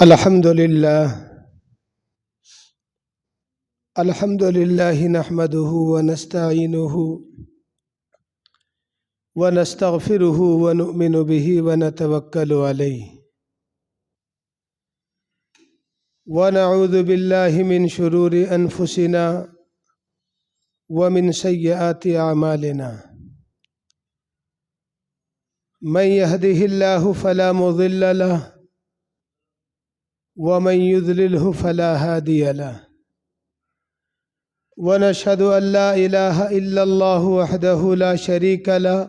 الحمد لله نحمده ونستعينه ونستغفره ونؤمن به ونتوكل عليه ونعوذ بالله من شرور أنفسنا ومن سيئات أعمالنا من يهده الله فلا مضل له ومن يضلله فلا هادي له ونشهد أن لا إله إلا الله وحده لا شريك له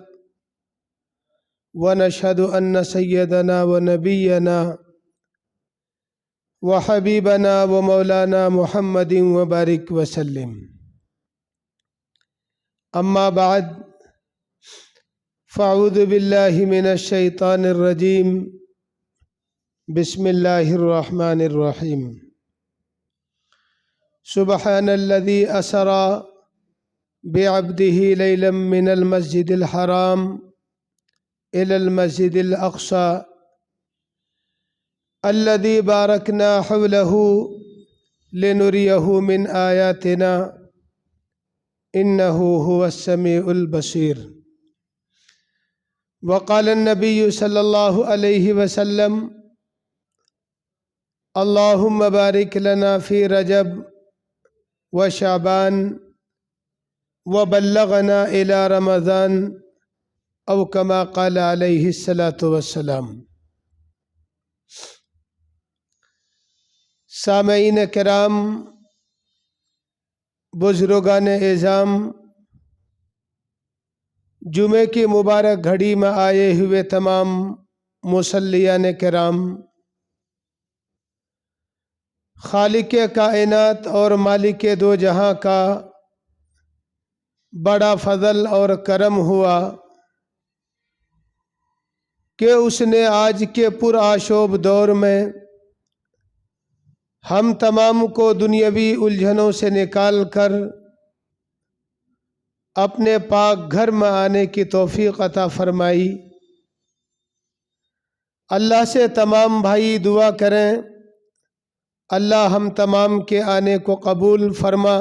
ونشهد أن سيدنا ونبينا وحبيبنا ومولانا محمد وبارك وسلم. أما بعد فأعوذ بالله من الشيطان الرجيم. بسم الله الرحمن الرحيم. سبحان الذي أسرى بعبده ليلا من المسجد الحرام إلى المسجد الأقصى الذي باركنا حوله لنريه من آياتنا إنه هو السميع البصير. وقال النبي صلى الله عليه وسلم: اللهم بارك لنا في رجب وشعبان وبلغنا إلى رمضان أو كما قال عليه الصلاة والسلام. سامعین کرام، بزرگان اعظام، جمعے کی مبارک گھڑی میں آئے ہوئے تمام مصلیان کرام، خالق کائنات اور مالک دو جہاں کا بڑا فضل اور کرم ہوا کہ اس نے آج کے پرآشوب دور میں ہم تمام کو دنیاوی الجھنوں سے نکال کر اپنے پاک گھر میں آنے کی توفیق عطا فرمائی. اللہ سے تمام بھائی دعا کریں، اللہ ہم تمام کے آنے کو قبول فرما.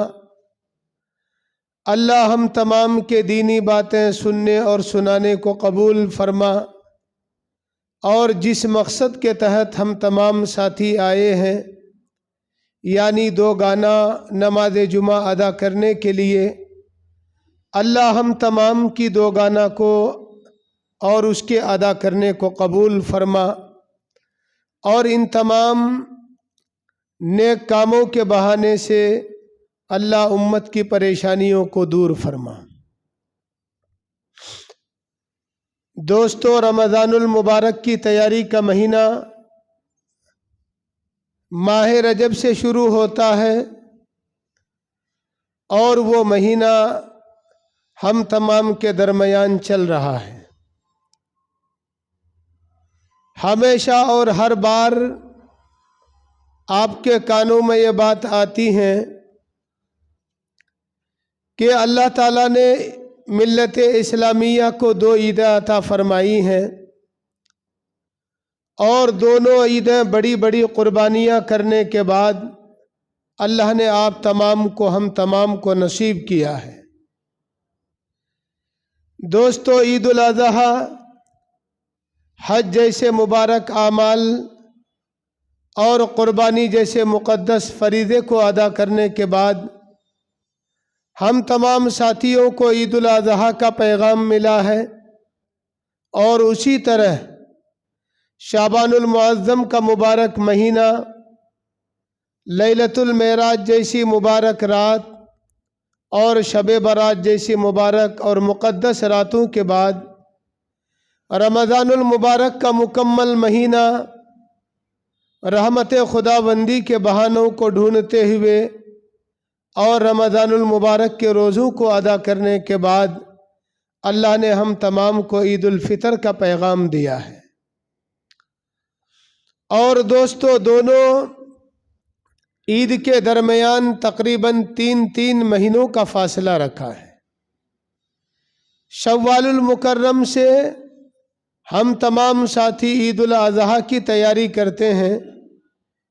اللہ ہم تمام کے دینی باتیں سننے اور سنانے کو قبول فرما، اور جس مقصد کے تحت ہم تمام ساتھی آئے ہیں، یعنی دو گانا نماز جمعہ ادا کرنے کے لیے، اللہ ہم تمام کی دو گانا کو اور اس کے ادا کرنے کو قبول فرما، اور ان تمام نیک کاموں کے بہانے سے اللہ امت کی پریشانیوں کو دور فرما. دوستو، رمضان المبارک کی تیاری کا مہینہ ماہ رجب سے شروع ہوتا ہے، اور وہ مہینہ ہم تمام کے درمیان چل رہا ہے. ہمیشہ اور ہر بار آپ کے کانوں میں یہ بات آتی ہے کہ اللہ تعالیٰ نے ملت اسلامیہ کو دو عیدیں عطا فرمائی ہیں، اور دونوں عیدیں بڑی بڑی قربانیاں کرنے کے بعد اللہ نے آپ تمام کو، ہم تمام کو نصیب کیا ہے. دوستو، عید الاضحیٰ حج جیسے مبارک اعمال اور قربانی جیسے مقدس فریضے کو ادا کرنے کے بعد ہم تمام ساتھیوں کو عید الاضحیٰ کا پیغام ملا ہے، اور اسی طرح شعبان المعظم کا مبارک مہینہ، لیلۃ المعراج جیسی مبارک رات اور شب برات جیسی مبارک اور مقدس راتوں کے بعد رمضان المبارک کا مکمل مہینہ رحمت خداوندی کے بہانوں کو ڈھونڈتے ہوئے اور رمضان المبارک کے روزوں کو ادا کرنے کے بعد اللہ نے ہم تمام کو عید الفطر کا پیغام دیا ہے. اور دوستو، دونوں عید کے درمیان تقریباً تین مہینوں کا فاصلہ رکھا ہے. شوال المکرم سے ہم تمام ساتھی عید الاضحیٰ کی تیاری کرتے ہیں،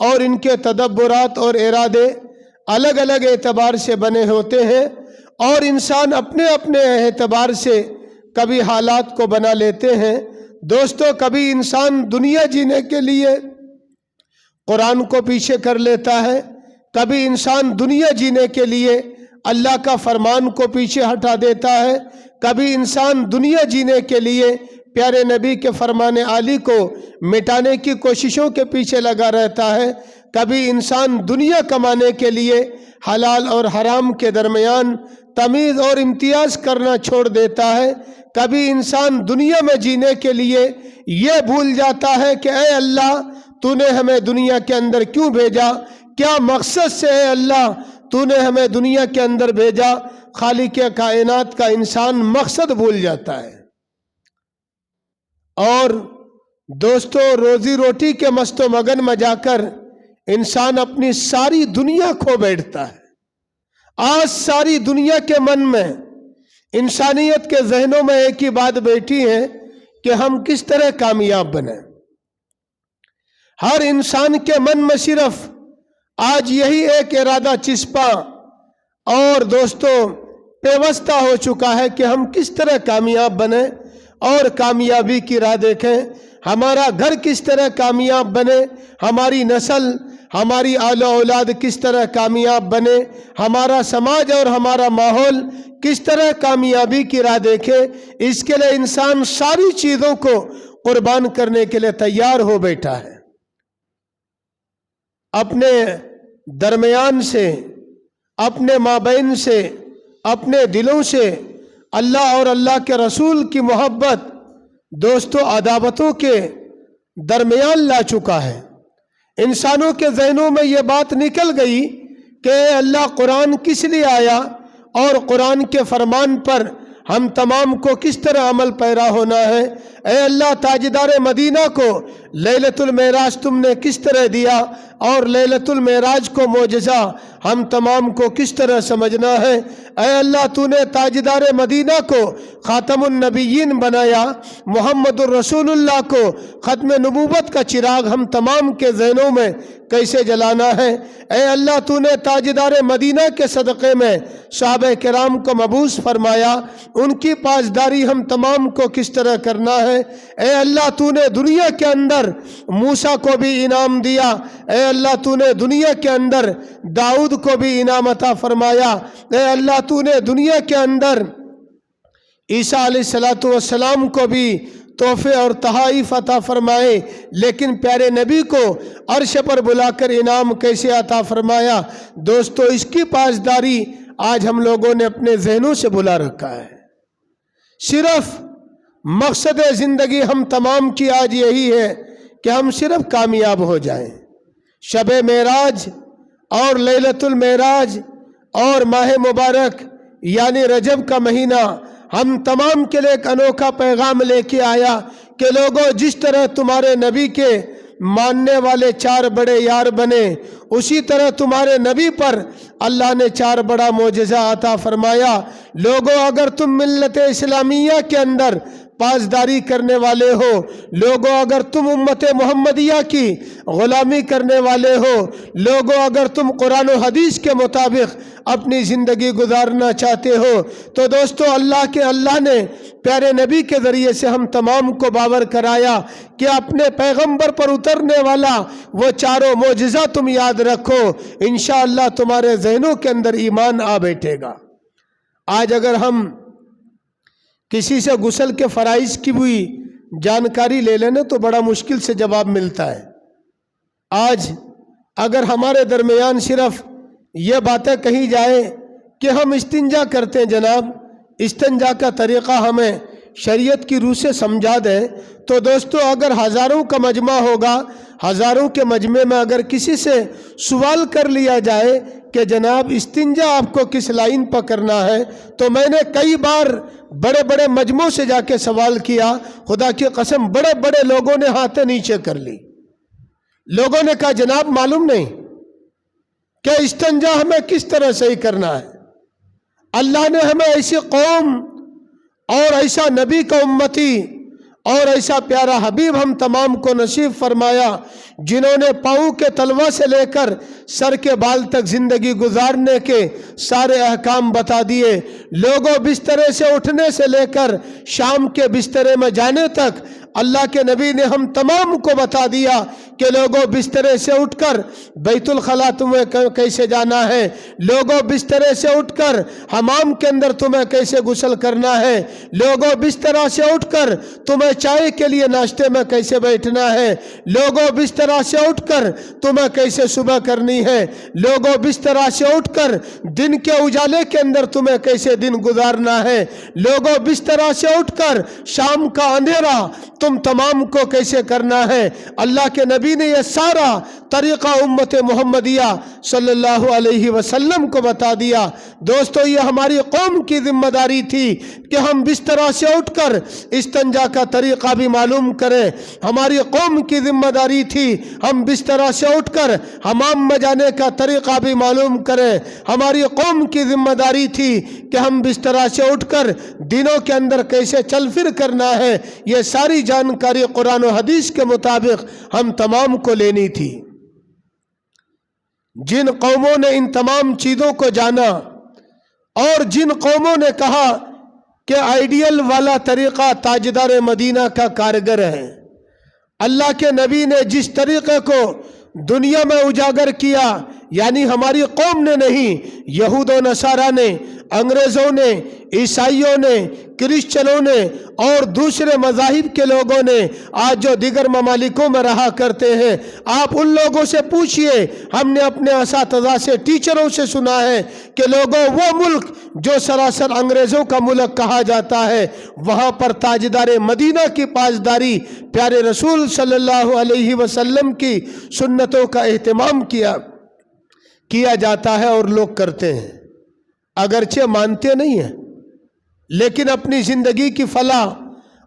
اور ان کے تدبرات اور ارادے الگ الگ اعتبار سے بنے ہوتے ہیں، اور انسان اپنے اپنے اعتبار سے کبھی حالات کو بنا لیتے ہیں۔ دوستو، کبھی انسان دنیا جینے کے لیے قرآن کو پیچھے کر لیتا ہے، کبھی انسان دنیا جینے کے لیے اللہ کا فرمان کو پیچھے ہٹا دیتا ہے، کبھی انسان دنیا جینے کے لیے پیارے نبی کے فرمان عالی کو مٹانے کی کوششوں کے پیچھے لگا رہتا ہے، کبھی انسان دنیا کمانے کے لیے حلال اور حرام کے درمیان تمیز اور امتیاز کرنا چھوڑ دیتا ہے، کبھی انسان دنیا میں جینے کے لیے یہ بھول جاتا ہے کہ اے اللہ تو نے ہمیں دنیا کے اندر کیوں بھیجا، کیا مقصد سے اے اللہ تو نے ہمیں دنیا کے اندر بھیجا۔ خالق کائنات کا انسان مقصد بھول جاتا ہے، اور دوستو روزی روٹی کے مست و مگن میں جا کر انسان اپنی ساری دنیا کھو بیٹھتا ہے۔ آج ساری دنیا کے من میں، انسانیت کے ذہنوں میں ایک ہی بات بیٹھی ہے کہ ہم کس طرح کامیاب بنیں۔ ہر انسان کے من میں صرف آج یہی ایک ارادہ چسپاں اور دوستو پیوستہ ہو چکا ہے کہ ہم کس طرح کامیاب بنیں اور کامیابی کی راہ دیکھیں، ہمارا گھر کس طرح کامیاب بنے، ہماری نسل، ہماری آل و اولاد کس طرح کامیاب بنے، ہمارا سماج اور ہمارا ماحول کس طرح کامیابی کی راہ دیکھے۔ اس کے لیے انسان ساری چیزوں کو قربان کرنے کے لیے تیار ہو بیٹھا ہے۔ اپنے درمیان سے، اپنے مابین سے، اپنے دلوں سے اللہ اور اللہ کے رسول کی محبت دوستو عداوتوں کے درمیان لا چکا ہے۔ انسانوں کے ذہنوں میں یہ بات نکل گئی کہ اے اللہ قرآن کس لیے آیا، اور قرآن کے فرمان پر ہم تمام کو کس طرح عمل پیرا ہونا ہے۔ اے اللہ تاجدار مدینہ کو لیلۃ المعراج تم نے کس طرح دیا، اور لیلۃ المعراج کو معجزہ ہم تمام کو کس طرح سمجھنا ہے۔ اے اللہ تو نے تاجدار مدینہ کو خاتم النبیین بنایا، محمد الرسول اللہ کو ختم نبوت کا چراغ ہم تمام کے ذہنوں میں کیسے جلانا ہے۔ اے اللہ تو نے تاجدار مدینہ کے صدقے میں صحابہ کرام کو مبعوث فرمایا، ان کی پاسداری ہم تمام کو کس طرح کرنا ہے۔ اے اللہ تو نے دنیا کے اندر موسیٰ کو بھی انعام دیا، اے اللہ تو نے دنیا کے اندر داؤد کو بھی انعام عطا فرمایا، اے اللہ تو نے دنیا کے اندر عیسیٰ علیہ السلام کو بھی تحفے اور تحائف عطا فرمائے، لیکن پیارے نبی کو عرش پر بلا کر انعام کیسے عطا فرمایا۔ دوستو اس کی پاسداری آج ہم لوگوں نے اپنے ذہنوں سے بلا رکھا ہے۔ صرف مقصد زندگی ہم تمام کی آج یہی ہے کہ ہم صرف کامیاب ہو جائیں۔ شب معراج اور لیلۃ المعراج اور ماہ مبارک یعنی رجب کا مہینہ ہم تمام کے لیے ایک انوکھا پیغام لے کے آیا کہ لوگوں جس طرح تمہارے نبی کے ماننے والے 4 بڑے یار بنے، اسی طرح تمہارے نبی پر اللہ نے 4 بڑا معجزہ عطا فرمایا۔ لوگوں اگر تم ملت اسلامیہ کے اندر پاسداری کرنے والے ہو، لوگوں اگر تم امت محمدیہ کی غلامی کرنے والے ہو، لوگوں اگر تم قرآن و حدیث کے مطابق اپنی زندگی گزارنا چاہتے ہو، تو دوستو اللہ نے پیارے نبی کے ذریعے سے ہم تمام کو باور کرایا کہ اپنے پیغمبر پر اترنے والا وہ 4 معجزہ تم یاد رکھو، انشاءاللہ تمہارے ذہنوں کے اندر ایمان آ بیٹھے گا۔ آج اگر ہم کسی سے غسل کے فرائض کی بھی جانکاری لے لینا تو بڑا مشکل سے جواب ملتا ہے۔ آج اگر ہمارے درمیان صرف یہ باتیں کہی جائے کہ ہم استنجا کرتے ہیں، جناب استنجا کا طریقہ ہمیں شریعت کی روح سے سمجھا دیں، تو دوستو اگر ہزاروں کا مجمع ہوگا، ہزاروں کے مجمع میں اگر کسی سے سوال کر لیا جائے کہ جناب استنجا آپ کو کس لائن پر کرنا ہے، تو میں نے کئی بار بڑے بڑے مجمعوں سے جا کے سوال کیا، خدا کی قسم بڑے بڑے لوگوں نے ہاتھیں نیچے کر لی۔ لوگوں نے کہا جناب معلوم نہیں کہ استنجا ہمیں کس طرح صحیح کرنا ہے۔ اللہ نے ہمیں ایسی قوم اور ایسا نبی کا امتی اور ایسا پیارا حبیب ہم تمام کو نصیب فرمایا جنہوں نے پاؤں کے تلوا سے لے کر سر کے بال تک زندگی گزارنے کے سارے احکام بتا دیے. لوگوں بسترے سے اٹھنے سے لے کر شام کے بسترے میں جانے تک اللہ کے نبی نے ہم تمام کو بتا دیا کہ لوگوں بسترے سے اٹھ کر بیت الخلا تمہیں کیسے جانا ہے، لوگوں بسترے سے اٹھ کر حمام کے اندر تمہیں کیسے غسل کرنا ہے، لوگوں بسترہ سے اٹھ کر تمہیں چائے کے لیے ناشتے میں کیسے بیٹھنا ہے، لوگوں بسترہ سے اٹھ کر تمہیں کیسے صبح کرنی ہے، لوگوں بسترہ سے اٹھ کر دن کے اجالے کے اندر تمہیں کیسے دن گزارنا ہے، لوگوں بسترہ سے اٹھ کر شام کا اندھیرا تم تمام کو کیسے کرنا ہے. اللہ کے نبی نے یہ سارا طریقہ امت محمدیہ صلی اللہ علیہ وسلم کو بتا دیا. دوستو یہ ہماری قوم کی ذمہ داری تھی کہ ہم بسترہ سے اٹھ کر استنجا کا طریقہ بھی معلوم کریں. ہماری قوم کی ذمہ داری تھی ہم بسترہ سے اٹھ کر حمام میں جانے کا طریقہ بھی معلوم کریں. ہماری قوم کی ذمہ داری تھی کہ ہم بسترہ سے اٹھ کر دنوں کے اندر کیسے چل پھر کرنا ہے. یہ ساری جانکاری قرآن و حدیث کے مطابق ہم تمام کو لینی تھی. جن قوموں نے ان تمام چیزوں کو جانا اور جن قوموں نے کہا کہ آئیڈیل والا طریقہ تاجدار مدینہ کا کارگر ہے، اللہ کے نبی نے جس طریقے کو دنیا میں اجاگر کیا، یعنی ہماری قوم نے نہیں، یہود و نصارہ نے، انگریزوں نے، عیسائیوں نے، کرسچنوں نے اور دوسرے مذاہب کے لوگوں نے آج جو دیگر ممالکوں میں رہا کرتے ہیں، آپ ان لوگوں سے پوچھئے. ہم نے اپنے اساتذہ سے، ٹیچروں سے سنا ہے کہ لوگوں وہ ملک جو سراسر انگریزوں کا ملک کہا جاتا ہے، وہاں پر تاجدار مدینہ کی پاسداری پیارے رسول صلی اللہ علیہ وسلم کی سنتوں کا اہتمام کیا جاتا ہے اور لوگ کرتے ہیں. اگرچہ مانتے نہیں ہیں لیکن اپنی زندگی کی فلاح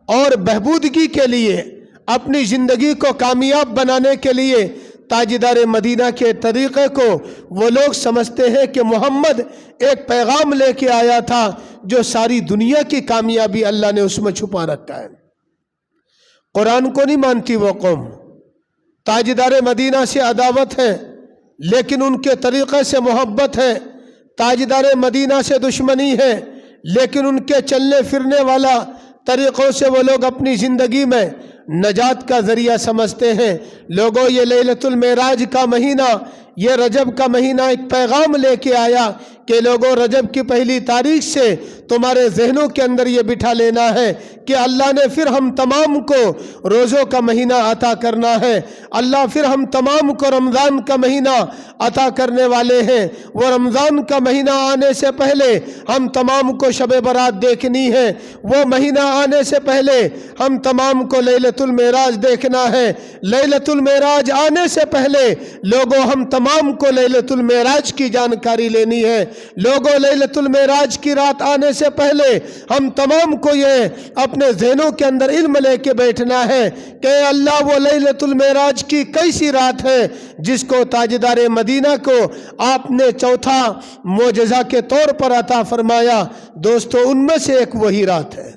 اور بہبودگی کے لیے، اپنی زندگی کو کامیاب بنانے کے لیے تاجدار مدینہ کے طریقے کو وہ لوگ سمجھتے ہیں کہ محمد ایک پیغام لے کے آیا تھا جو ساری دنیا کی کامیابی اللہ نے اس میں چھپا رکھا ہے. قرآن کو نہیں مانتی وہ قوم، تاجدار مدینہ سے عداوت ہے لیکن ان کے طریقے سے محبت ہے. تاجدار مدینہ سے دشمنی ہے لیکن ان کے چلنے پھرنے والا طریقوں سے وہ لوگ اپنی زندگی میں نجات کا ذریعہ سمجھتے ہیں. لوگوں یہ لیلۃ المعراج کا مہینہ، یہ رجب کا مہینہ ایک پیغام لے کے آیا کہ لوگوں رجب کی پہلی تاریخ سے تمہارے ذہنوں کے اندر یہ بٹھا لینا ہے کہ اللہ نے پھر ہم تمام کو روزوں کا مہینہ عطا کرنا ہے. اللہ پھر ہم تمام کو رمضان کا مہینہ عطا کرنے والے ہیں. وہ رمضان کا مہینہ آنے سے پہلے ہم تمام کو شب برات دیکھنی ہے. وہ مہینہ آنے سے پہلے ہم تمام کو لیلۃ المعراج دیکھنا ہے. لیلۃ المعراج آنے سے پہلے لوگوں ہم تمام کو لیلۃ المعراج کی جانکاری لینی ہے. لوگوں لیلۃ المعراج کی رات آنے سے پہلے ہم تمام کو یہ اپنے ذہنوں کے اندر علم لے کے بیٹھنا ہے کہ اللہ وہ لیلۃ المعراج کی کیسی رات ہے جس کو تاجدار مدینہ کو آپ نے چوتھا معجزہ کے طور پر عطا فرمایا. دوستو ان میں سے ایک وہی رات ہے.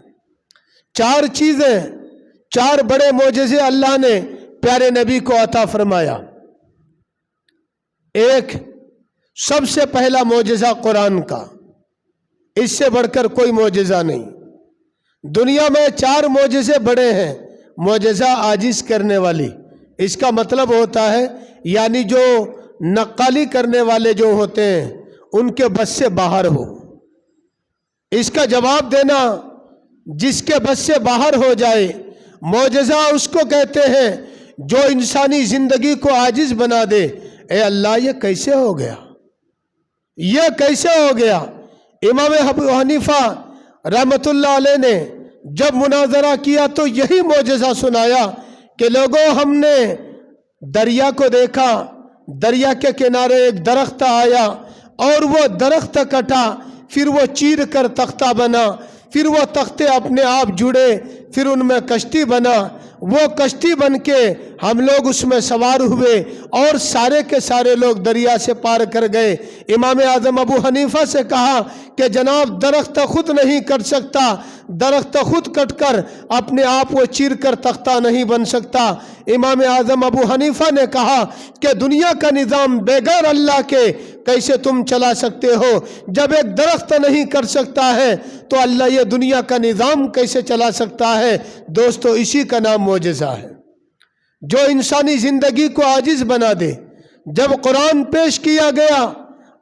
4 چیزیں، 4 بڑے معجزے اللہ نے پیارے نبی کو عطا فرمایا. ایک سب سے پہلا معجزہ قرآن کا، اس سے بڑھ کر کوئی معجزہ نہیں. دنیا میں 4 معجزے بڑے ہیں. معجزہ عاجز کرنے والی، اس کا مطلب ہوتا ہے یعنی جو نقالی کرنے والے جو ہوتے ہیں ان کے بس سے باہر ہو. اس کا جواب دینا جس کے بس سے باہر ہو جائے، معجزہ اس کو کہتے ہیں جو انسانی زندگی کو عاجز بنا دے. اے اللہ یہ کیسے ہو گیا، یہ کیسے ہو گیا؟ امام ابو حنیفہ رحمت اللہ علیہ نے جب مناظرہ کیا تو یہی معجزہ سنایا کہ لوگوں ہم نے دریا کو دیکھا، دریا کے کنارے ایک درخت آیا اور وہ درخت کٹا، پھر وہ چیر کر تختہ بنا، پھر وہ تختے اپنے آپ جڑے، پھر ان میں کشتی بنا. وہ کشتی بن کے ہم لوگ اس میں سوار ہوئے اور سارے کے سارے لوگ دریا سے پار کر گئے۔ امام اعظم ابو حنیفہ سے کہا کہ جناب درخت خود نہیں کٹ سکتا، درخت خود کٹ کر اپنے آپ وہ چیر کر تختہ نہیں بن سکتا۔ امام اعظم ابو حنیفہ نے کہا کہ دنیا کا نظام بغیر اللہ کے کیسے تم چلا سکتے ہو؟ جب ایک درخت نہیں کر سکتا ہے تو اللہ یہ دنیا کا نظام کیسے چلا سکتا ہے؟ دوستو اسی کا نام معجزہ ہے جو انسانی زندگی کو عاجز بنا دے۔ جب قرآن پیش کیا گیا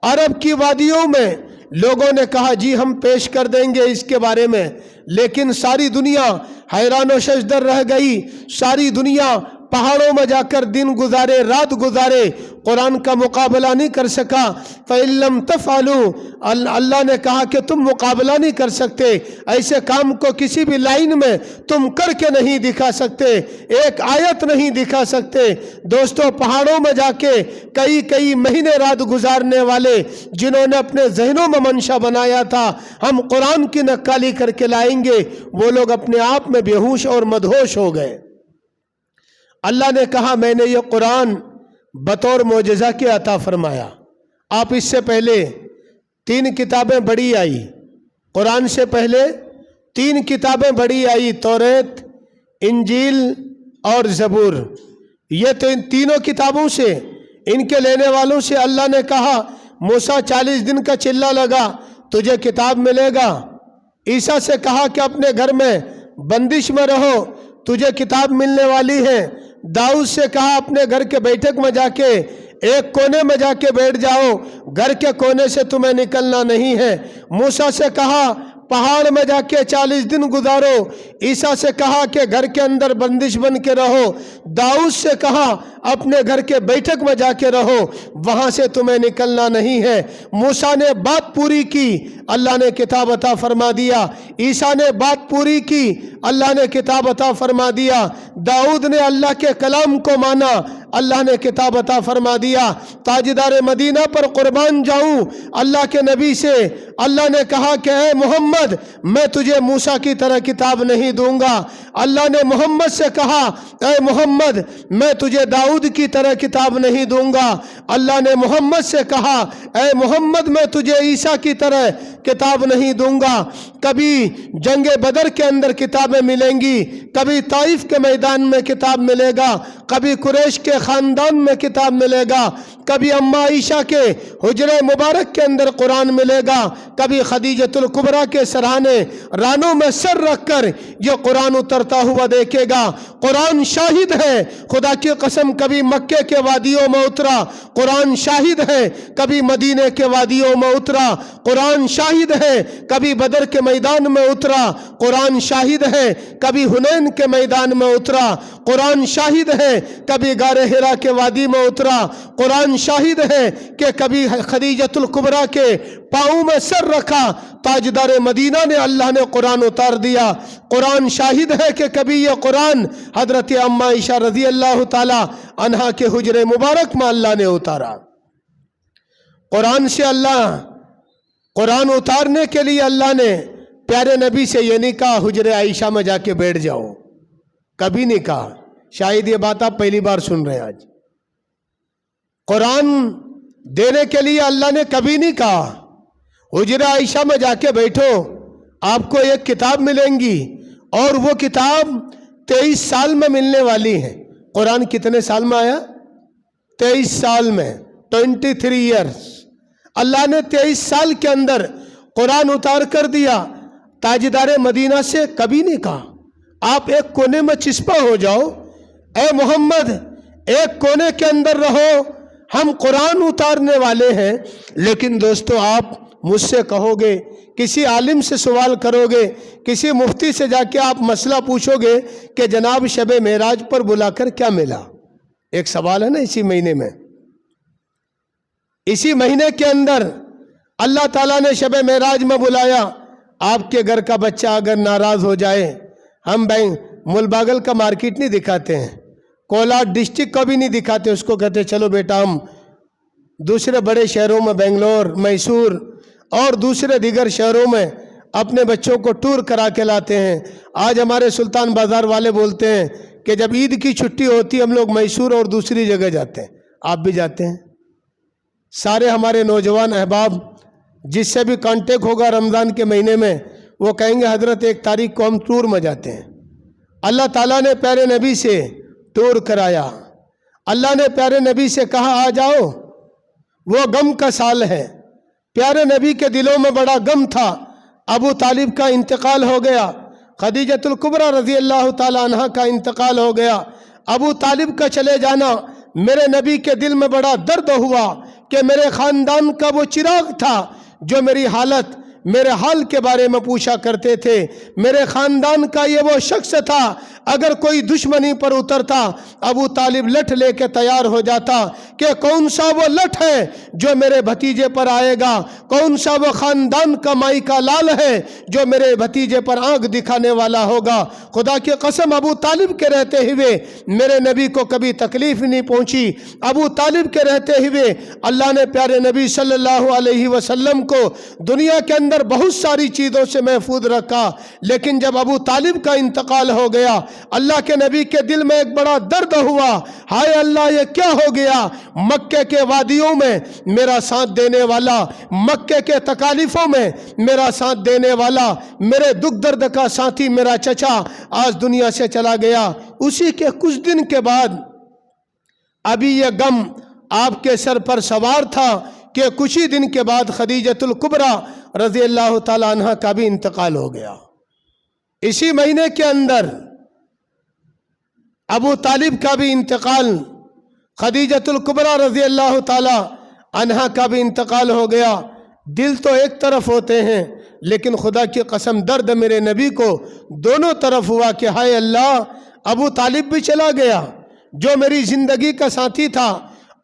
عرب کی وادیوں میں لوگوں نے کہا جی ہم پیش کر دیں گے اس کے بارے میں، لیکن ساری دنیا حیران و ششدر رہ گئی۔ ساری دنیا پہاڑوں میں جا کر دن گزارے، رات گزارے، قرآن کا مقابلہ نہیں کر سکا۔ فَإِن لَمْ تَفْعَلُوا، اللہ نے کہا کہ تم مقابلہ نہیں کر سکتے، ایسے کام کو کسی بھی لائن میں تم کر کے نہیں دکھا سکتے، ایک آیت نہیں دکھا سکتے۔ دوستو پہاڑوں میں جا کے کئی مہینے رات گزارنے والے جنہوں نے اپنے ذہنوں میں منشا بنایا تھا ہم قرآن کی نقالی کر کے لائیں گے، وہ لوگ اپنے آپ میں بے ہوش اور مدہوش ہو گئے۔ اللہ نے کہا میں نے یہ قرآن بطور معجزہ کے عطا فرمایا۔ آپ اس سے پہلے 3 کتابیں بڑی آئی، قرآن سے پہلے 3 کتابیں بڑی آئی، توریت، انجیل اور زبور۔ یہ تینوں کتابوں سے، ان کے لینے والوں سے اللہ نے کہا موسیٰ 40 دن کا چلہ لگا تجھے کتاب ملے گا۔ عیسیٰ سے کہا کہ اپنے گھر میں بندش میں رہو تجھے کتاب ملنے والی ہے۔ داؤد سے کہا اپنے گھر کے بیٹھک میں جا کے ایک کونے میں جا کے بیٹھ جاؤ، گھر کے کونے سے تمہیں نکلنا نہیں ہے۔ موسیٰ سے کہا پہاڑ میں جا کے 40 دن گزارو۔ عیسیٰ سے کہا کہ گھر کے اندر بندش بن کے رہو۔ داؤد سے کہا اپنے گھر کے بیٹھک میں جا کے رہو، وہاں سے تمہیں نکلنا نہیں ہے۔ موسیٰ نے بات پوری کی، اللہ نے کتاب عطا فرما دیا۔ عیسیٰ نے بات پوری کی، اللہ نے کتاب عطا فرما دیا۔ داؤد نے اللہ کے کلام کو مانا، اللہ نے کتاب عطا فرما دیا۔ تاجدار مدینہ پر قربان جاؤں، اللہ کے نبی سے اللہ نے کہا کہ اے محمد میں تجھے موسیٰ کی طرح کتاب نہیں دوں گا۔ اللہ نے محمد سے کہا اے محمد میں تجھے داؤد کی طرح کتاب نہیں دوں گا۔ اللہ نے محمد سے کہا اے محمد میں تجھے عیسیٰ کی طرح کتاب نہیں دوں گا۔ کبھی جنگ بدر کے اندر کتابیں ملیں گی، کبھی طائف کے میدان میں کتاب ملے گا، کبھی قریش کے خاندان میں کتاب ملے گا، کبھی اماں عائشہ کے حجرہ مبارک کے اندر قرآن ملے گا، کبھی خدیجۃ الکبریٰ کے سرہانے رانوں میں سر رکھ کر یہ قرآن اترتا ہوا دیکھے گا۔ قرآن شاہد ہے، خدا کی قسم کبھی مکے کے وادیوں میں اترا، قرآن شاہد ہے کبھی مدینے کے وادیوں میں اترا، قرآن شاہد ہے کبھی بدر کے میدان میں اترا، قرآن شاہد ہے کبھی حنین کے میدان میں اترا، قرآن شاہد ہے کبھی غار حرا کے وادی میں اترا، قرآن شاہد ہے کہ کبھی خدیجۃ الکبریٰ کے پاؤں میں سر رکھا، تاجدار مدینہ نے اللہ نے قرآن اتار دیا۔ قرآن شاہد ہے کہ کبھی یہ قرآن حضرت اماں عائشہ رضی اللہ تعالی عنہا کے حجرے مبارک میں اللہ نے اتارا۔ قرآن سے قرآن اتارنے کے لیے اللہ نے پیارے نبی سے یہ نہیں کہا حجرے عائشہ میں جا کے بیٹھ جاؤ، کبھی نہیں کہا۔ شاید یہ بات آپ پہلی بار سن رہے ہیں آج۔ قرآن دینے کے لیے اللہ نے کبھی نہیں کہا حجرہ عائشہ میں جا کے بیٹھو، آپ کو ایک کتاب ملیں گی اور وہ کتاب 23 سال میں ملنے والی ہے۔ قرآن کتنے سال میں آیا؟ 23 سال میں، 23 ایئرز۔ اللہ نے 23 سال کے اندر قرآن اتار کر دیا۔ تاجدار مدینہ سے کبھی نہیں کہا آپ ایک کونے میں چسپا ہو جاؤ، اے محمد ایک کونے کے اندر رہو، ہم قرآن اتارنے والے ہیں۔ لیکن دوستو آپ مجھ سے کہو گے، کسی عالم سے سوال کرو گے، کسی مفتی سے جا کے آپ مسئلہ پوچھو گے کہ جناب شب معراج پر بلا کر کیا ملا؟ ایک سوال ہے نا اسی مہینے میں، اسی مہینے کے اندر اللہ تعالیٰ نے شب معراج میں بلایا۔ آپ کے گھر کا بچہ اگر ناراض ہو جائے، ہم ملباگل کا مارکیٹ نہیں دکھاتے ہیں، کولہاٹ ڈسٹرکٹ کو بھی نہیں دکھاتے، اس کو کہتے چلو بیٹا ہم دوسرے بڑے شہروں میں بنگلور، میسور اور دوسرے دیگر شہروں میں اپنے بچوں کو ٹور کرا کے لاتے ہیں۔ آج ہمارے سلطان بازار والے بولتے ہیں کہ جب عید کی چھٹی ہوتی ہے ہم لوگ میسور اور دوسری جگہ جاتے ہیں، آپ بھی جاتے ہیں؟ سارے ہمارے نوجوان احباب جس سے بھی کانٹیکٹ ہوگا رمضان کے مہینے میں وہ کہیں گے حضرت 1 تاریخ کو ہم ٹور میں جاتے ہیں۔ اللہ تعالیٰ نے پیارے نبی سے ٹور کرایا، اللہ نے پیارے نبی سے کہا آ جاؤ، وہ غم کا سال ہے۔ پیارے نبی کے دلوں میں بڑا غم تھا، ابو طالب کا انتقال ہو گیا، خدیجۃ الکبریٰ رضی اللہ تعالیٰ عنہ کا انتقال ہو گیا۔ ابو طالب کا چلے جانا میرے نبی کے دل میں بڑا درد ہوا کہ میرے خاندان کا وہ چراغ تھا جو میری حالت، میرے حال کے بارے میں پوچھا کرتے تھے، میرے خاندان کا یہ وہ شخص تھا اگر کوئی دشمنی پر اترتا ابو طالب لٹھ لے کے تیار ہو جاتا کہ کون سا وہ لٹھ ہے جو میرے بھتیجے پر آئے گا، کون سا وہ خاندان کا مائی کا لال ہے جو میرے بھتیجے پر آنکھ دکھانے والا ہوگا۔ خدا کی قسم ابو طالب کے رہتے ہوئے میرے نبی کو کبھی تکلیف نہیں پہنچی، ابو طالب کے رہتے ہوئے اللہ نے پیارے نبی صلی اللہ علیہ وسلم کو دنیا کے اندر بہت ساری چیزوں سے محفوظ رکھا، لیکن جب ابو طالب کا انتقال ہو گیا اللہ کے نبی کے دل میں ایک بڑا درد ہوا، ہائے اللہ یہ کیا ہو گیا؟ مکے کے وادیوں میں میرا ساتھ دینے والا، مکے کے تکالیفوں میں میرا ساتھ دینے والا، میرے دکھ درد کا ساتھی میرا چچا آج دنیا سے چلا گیا۔ اسی کے کچھ دن کے بعد ابھی یہ غم آپ کے سر پر سوار تھا کہ کچھ ہی دن کے بعد خدیجۃ الکبریٰ رضی اللہ تعالیٰ عنہ کا بھی انتقال ہو گیا۔ اسی مہینے کے اندر ابو طالب کا بھی انتقال، خدیجۃ الکبریٰ رضی اللہ تعالیٰ عنہ کا بھی انتقال ہو گیا۔ دل تو ایک طرف ہوتے ہیں لیکن خدا کی قسم درد میرے نبی کو دونوں طرف ہوا کہ ہائے اللہ ابو طالب بھی چلا گیا جو میری زندگی کا ساتھی تھا،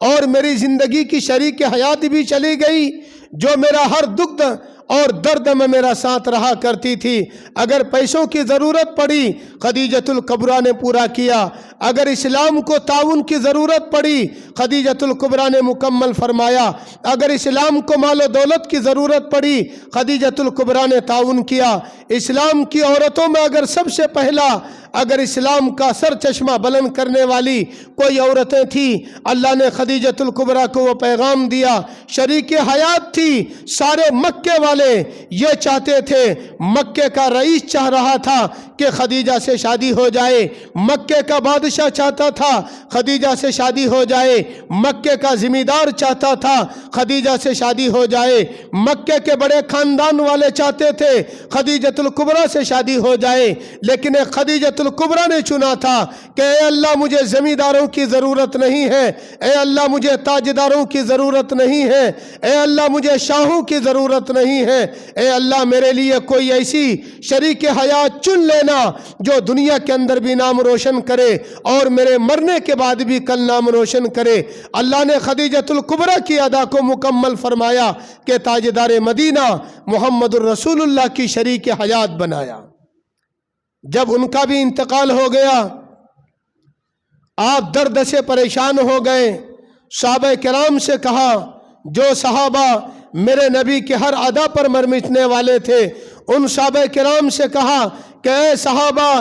اور میری زندگی کی شریک حیات بھی چلی گئی جو میرا ہر دکھ اور درد میں میرا ساتھ رہا کرتی تھی۔ اگر پیسوں کی ضرورت پڑی خدیجۃ الکبریٰ نے پورا کیا، اگر اسلام کو تعاون کی ضرورت پڑی خدیجۃ الکبریٰ نے مکمل فرمایا، اگر اسلام کو مال و دولت کی ضرورت پڑی خدیجۃ الکبریٰ نے تعاون کیا۔ اسلام کی عورتوں میں اگر سب سے پہلا اگر اسلام کا سر چشمہ بلند کرنے والی کوئی عورتیں تھیں، اللہ نے خدیجۃ الکبریٰ کو وہ پیغام دیا، شریک حیات تھی۔ سارے مکے والے یہ چاہتے تھے، مکے کا رئیس چاہ رہا تھا کہ خدیجہ سے شادی ہو جائے، مکے کا بادشاہ چاہتا تھا خدیجہ سے شادی ہو جائے، مکے کا ذمہ دار چاہتا تھا خدیجہ سے شادی ہو جائے، مکے کے بڑے خاندان والے چاہتے تھے خدیجۃ الکبریٰ سے شادی ہو جائے، لیکن ایک خدیجۃ الکبریٰ نے چنا تھا کہ اے اللہ مجھے زمینداروں کی ضرورت نہیں ہے، اے اللہ مجھے تاجداروں کی ضرورت نہیں ہے، اے اللہ مجھے شاہوں کی ضرورت نہیں ہے، اے اللہ میرے لیے کوئی ایسی شریک حیات چن لینا جو دنیا کے اندر بھی نام روشن کرے اور میرے مرنے کے بعد بھی کل نام روشن کرے۔ اللہ نے خدیجۃ الکبریٰ کی ادا کو مکمل فرمایا کہ تاجدار مدینہ محمد الرسول اللہ کی شریک حیات بنایا۔ جب ان کا بھی انتقال ہو گیا آپ درد سے پریشان ہو گئے، صحابہ کرام سے کہا، جو صحابہ میرے نبی کے ہر ادا پر مرمٹنے والے تھے ان صحابہ کرام سے کہا کہ اے صحابہ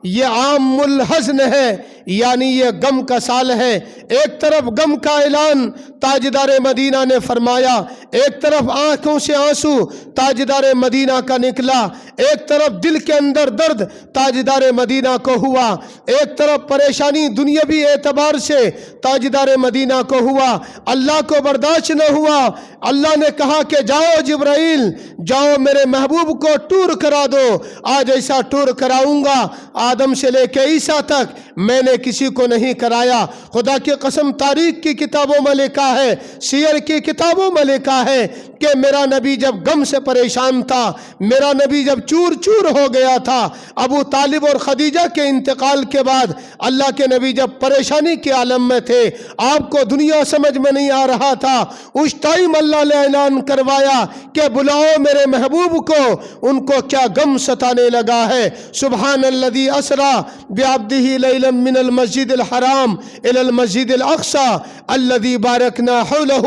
یہ عام الحزن ہے، یعنی یہ غم کا سال ہے۔ ایک طرف غم کا اعلان تاجدار مدینہ نے فرمایا، ایک طرف آنکھوں سے آنسو تاجدار مدینہ کا نکلا، ایک طرف دل کے اندر درد تاجدار مدینہ کو ہوا، ایک طرف پریشانی دنیاوی اعتبار سے تاجدار مدینہ کو ہوا۔ اللہ کو برداشت نہ ہوا، اللہ نے کہا کہ جاؤ جبرائیل جاؤ میرے محبوب کو ٹور کرا دو، آج ایسا ٹور کراؤں گا آدم سے لے کے عیسیٰ تک میں نے کسی کو نہیں کرایا۔ خدا کی قسم تاریخ کی کتابوں میں لکھا ہے، سیر کی کتابوں میں لکھا ہے کہ میرا نبی جب غم سے پریشان تھا، میرا نبی جب چور چور ہو گیا تھا، ابو طالب اور خدیجہ کے انتقال کے بعد اللہ کے نبی جب پریشانی کے عالم میں تھے، آپ کو دنیا سمجھ میں نہیں آ رہا تھا، اس ٹائم اللہ نے اعلان کروایا کہ بلاؤ میرے محبوب کو، ان کو کیا غم ستانے لگا ہے۔ سبحان الذی اسری بعبدہ لیلا من المسجد الحرام الی المسجد الاقصی الذی بارکنا حولہ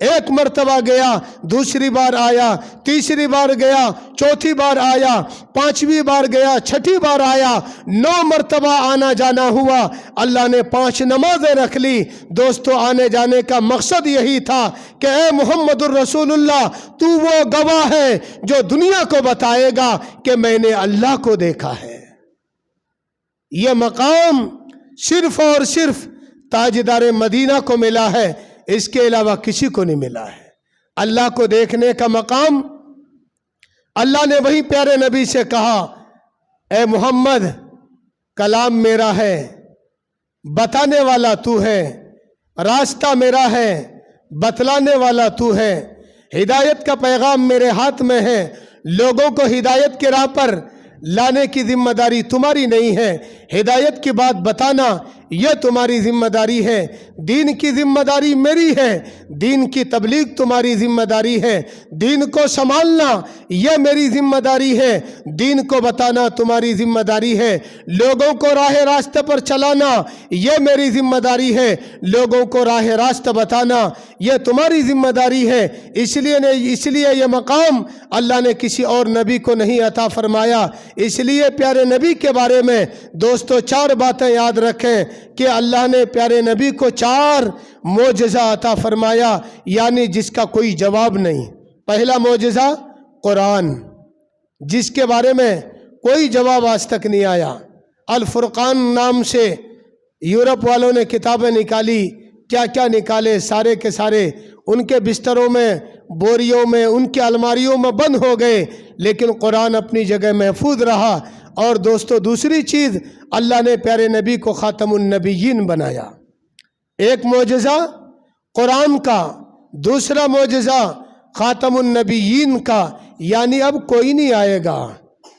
ایک مرتبہ گیا، دوسری بار آیا، تیسری بار گیا، چوتھی بار آیا، پانچویں بار گیا، چھٹی بار آیا، 9 مرتبہ آنا جانا ہوا۔ اللہ نے 5 نمازیں رکھ لی۔ دوستو، آنے جانے کا مقصد یہی تھا کہ اے محمد الرسول اللہ، تو وہ گواہ ہے جو دنیا کو بتائے گا کہ میں نے اللہ کو دیکھا ہے۔ یہ مقام صرف اور صرف تاجدار مدینہ کو ملا ہے، اس کے علاوہ کسی کو نہیں ملا ہے۔ اللہ کو دیکھنے کا مقام اللہ نے وہی پیارے نبی سے کہا، اے محمد، کلام میرا ہے، بتانے والا تو ہے، راستہ میرا ہے، بتلانے والا تو ہے، ہدایت کا پیغام میرے ہاتھ میں ہے، لوگوں کو ہدایت کے راہ پر لانے کی ذمہ داری تمہاری نہیں ہے، ہدایت کی بات بتانا یہ تمہاری ذمہ داری ہے، دین کی ذمہ داری میری ہے، دین کی تبلیغ تمہاری ذمہ داری ہے، دین کو سنبھالنا یہ میری ذمہ داری ہے، دین کو بتانا تمہاری ذمہ داری ہے، لوگوں کو راہ راستے پر چلانا یہ میری ذمہ داری ہے، لوگوں کو راہ راستہ بتانا یہ تمہاری ذمہ داری ہے۔ اس لیے یہ مقام اللہ نے کسی اور نبی کو نہیں عطا فرمایا۔ اس لیے پیارے نبی کے بارے میں دوستو 4 باتیں یاد رکھیں کہ اللہ نے پیارے نبی کو 4 معجزہ عطا فرمایا، یعنی جس کا کوئی جواب نہیں۔ پہلا معجزہ قرآن، جس کے بارے میں کوئی جواب آج تک نہیں آیا۔ الفرقان نام سے یورپ والوں نے کتابیں نکالی، کیا کیا نکالے، سارے کے سارے ان کے بستروں میں، بوریوں میں، ان کے الماریوں میں بند ہو گئے، لیکن قرآن اپنی جگہ محفوظ رہا۔ اور دوستو دوسری چیز، اللہ نے پیارے نبی کو خاتم النبیین بنایا۔ ایک معجزہ قرآن کا، دوسرا معجزہ خاتم النبیین کا، یعنی اب کوئی نہیں آئے گا۔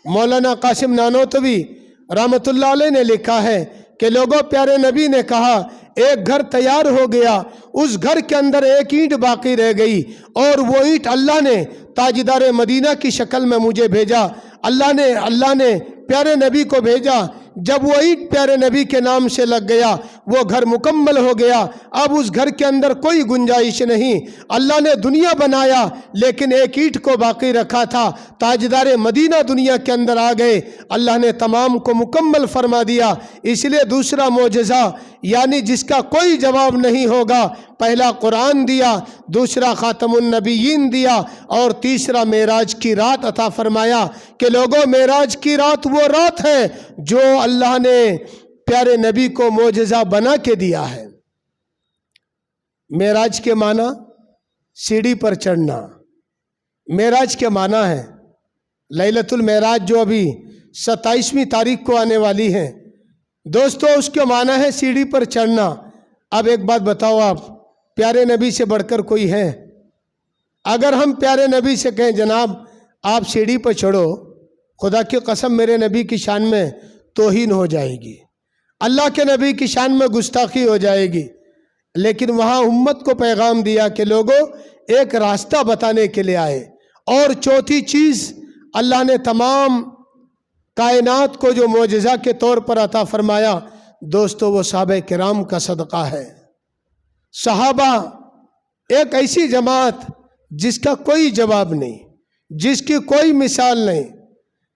مولانا قاسم نانوتوی رحمۃ اللہ علیہ نے لکھا ہے کہ لوگوں، پیارے نبی نے کہا ایک گھر تیار ہو گیا، اس گھر کے اندر ایک اینٹ باقی رہ گئی، اور وہ اینٹ اللہ نے تاجدار مدینہ کی شکل میں مجھے بھیجا۔ اللہ نے پیارے نبی کو بھیجا۔ جب وہ اینٹ پیارے نبی کے نام سے لگ گیا، وہ گھر مکمل ہو گیا۔ اب اس گھر کے اندر کوئی گنجائش نہیں۔ اللہ نے دنیا بنایا لیکن ایک اینٹ کو باقی رکھا تھا۔ تاجدار مدینہ دنیا کے اندر آ گئے، اللہ نے تمام کو مکمل فرما دیا۔ اس لیے دوسرا معجزہ، یعنی جس کا کوئی جواب نہیں ہوگا، پہلا قرآن دیا، دوسرا خاتم النبیین دیا، اور تیسرا معراج کی رات عطا فرمایا کہ لوگوں، معراج کی رات وہ رات ہے جو اللہ نے پیارے نبی کو معجزہ بنا کے دیا ہے۔ معراج کے معنی سیڑھی پر چڑھنا، معراج کے معنی ہے لیلۃ المعراج جو ابھی 27ویں تاریخ کو آنے والی ہے۔ دوستو اس کے معنی ہے سیڑھی پر چڑھنا۔ اب ایک بات بتاؤ، آپ پیارے نبی سے بڑھ کر کوئی ہے؟ اگر ہم پیارے نبی سے کہیں جناب آپ سیڑھی پر چڑھو، خدا کی قسم میرے نبی کی شان میں توہین ہو جائے گی، اللہ کے نبی کی شان میں گستاخی ہو جائے گی۔ لیکن وہاں امت کو پیغام دیا کہ لوگوں ایک راستہ بتانے کے لیے آئے۔ اور چوتھی چیز، اللہ نے تمام کائنات کو جو معجزہ کے طور پر عطا فرمایا، دوستو وہ صحابہ کرام کا صدقہ ہے۔ صحابہ ایک ایسی جماعت جس کا کوئی جواب نہیں، جس کی کوئی مثال نہیں،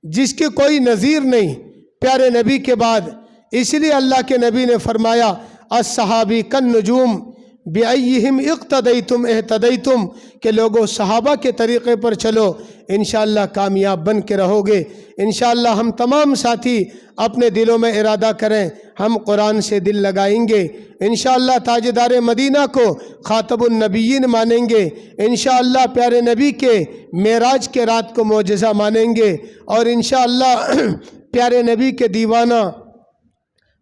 جس کی کوئی نظیر نہیں پیارے نبی کے بعد۔ اس لیے اللہ کے نبی نے فرمایا الصحابی کالنجوم بأیہم اقتدیتم اہتدیتم، کہ لوگوں صحابہ کے طریقے پر چلو، انشاءاللہ کامیاب بن کے رہو گے۔ انشاءاللہ ہم تمام ساتھی اپنے دلوں میں ارادہ کریں، ہم قرآن سے دل لگائیں گے، انشاءاللہ تاجدار مدینہ کو خاتم النبیین مانیں گے، انشاءاللہ پیارے نبی کے معراج کے رات کو معجزہ مانیں گے، اور انشاءاللہ پیارے نبی کے دیوانہ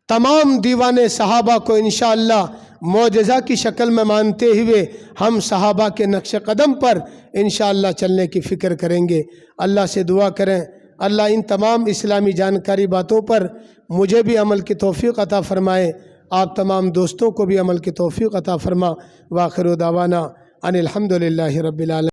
تمام دیوانے صحابہ کو انشاءاللہ معجزہ کی شکل میں مانتے ہوئے ہم صحابہ کے نقش قدم پر انشاءاللہ چلنے کی فکر کریں گے۔ اللہ سے دعا کریں اللہ ان تمام اسلامی جانکاری باتوں پر مجھے بھی عمل کی توفیق عطا فرمائے، آپ تمام دوستوں کو بھی عمل کی توفیق عطا فرما۔ وآخر دعوانا ان الحمدللہ رب العالمین۔